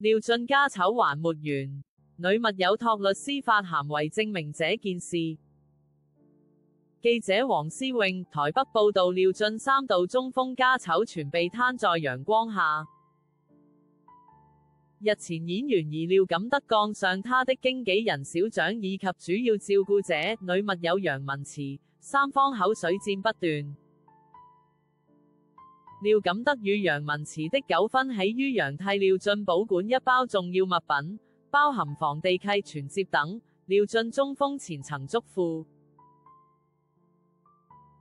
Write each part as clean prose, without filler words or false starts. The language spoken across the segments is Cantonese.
廖俊家醜還沒完，女密友託律師發函為證明這件事。記者黃思穎，台北報道廖俊3度中風家醜全被攤在陽光下。日前演員兒廖錦德槓上他的經紀人小蔣以及主要照顧者女密友楊文慈，三方口水戰不斷。廖錦德與楊文慈的糾紛起於楊替廖俊保管一包重要物品，包含房地契存摺等。廖俊中風前曾囑咐，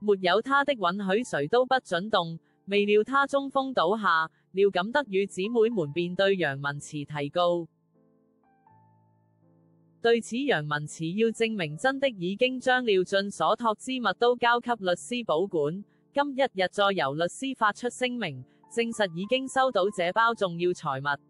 沒有他的允許誰都不准動，未料他中風倒下，廖錦德與姊妹們便對楊文慈提告。對此楊文慈要證明真的已經將廖俊所託之物都交給律師保管，今一日再由律師發出聲明，證實已經收到這包重要財物。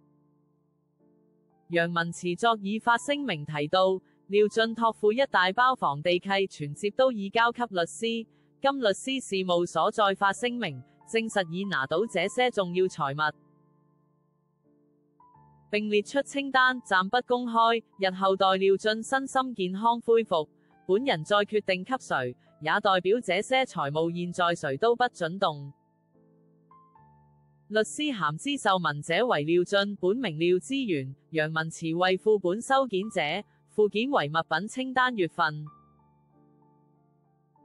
楊文慈昨已發聲明提到，廖俊託付一大包房地契存摺都已交給律師，今律師事務所再發聲明，證實已拿到這些重要財物，並列出清單，暫不公開，日後待廖俊身心健康恢復，本人再決定給誰，也代表這些財務現在誰都不准動。律師函之受文者為廖俊，本名廖之源，楊文慈為副本收件者，附件為物品清單月份。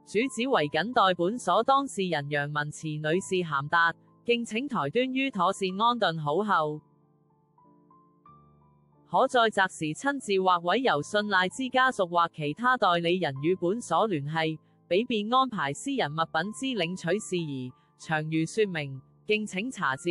主旨為謹代本所當事人楊文慈女士函達，敬請台端於妥善安頓好後，可在擇時親自或委由信賴之家屬或其他代理人與本所聯繫，比便安排私人物品之領取事宜，詳如說明，敬請查照。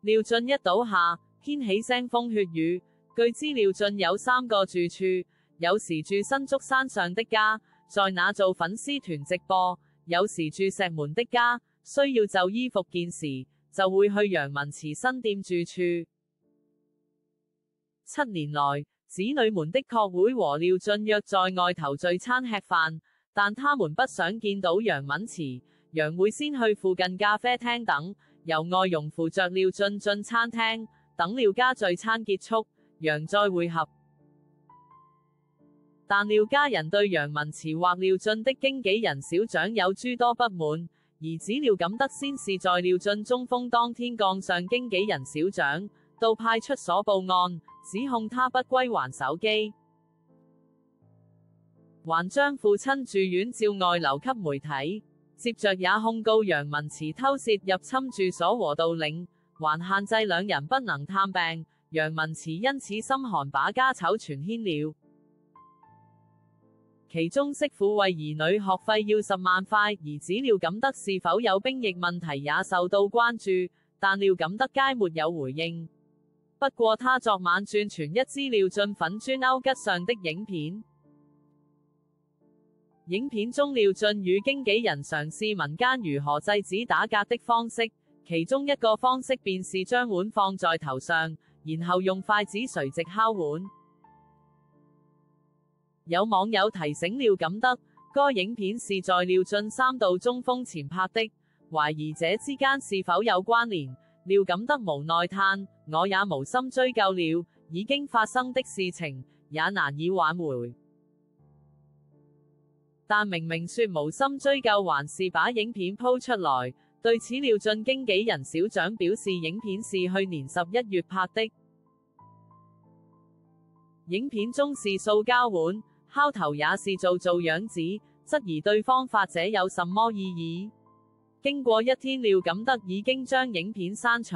廖俊一倒下，掀起腥風血雨。據知廖俊有3個住處，有時住新竹山上的家，在那做粉絲團直播；有時住石門的家，需要就醫復健時，就會去楊文慈新店住處。7年來，子女們的確會和廖俊約在外頭聚餐吃飯，但他們不想見到楊文慈，楊會先去附近咖啡廳等，由外傭扶着廖俊進餐廳，等廖家聚餐結束，楊再會合。但廖家人對楊文慈或廖俊的經紀人小蔣有諸多不滿，兒子廖錦德先是在廖俊中風當天槓上經紀人小蔣，到派出所報案，指控他不歸還手機，還將父親住院照外流給媒體，接着也控告楊文慈偷竊入侵住所和盜領，還限制兩人不能探病，楊文慈因此心寒，把家醜傳牽了。其中媳婦為兒女學費要10萬塊，兒子廖錦德是否有兵役問題也受到關注，但廖錦德皆沒有回應。不過他昨晚轉傳一支廖俊粉磚勾吉上的影片，影片中廖俊與經紀人嘗試民間如何制止打格的方式，其中一個方式便是將碗放在頭上，然後用筷子垂直敲碗。有網友提醒廖錦德，該影片是在廖俊3度中風前拍的，懷疑這之間是否有關聯。廖錦德無奈嘆：我也無心追究了，已經發生的事情也難以挽回。但明明說無心追究，還是把影片鋪出來。對此廖俊經紀人小蔣表示，影片是去年11月拍的，影片中是塑膠碗，敲頭也是做樣子，質疑對方發這有什麼意義。經過1天，廖錦德已經將影片刪除。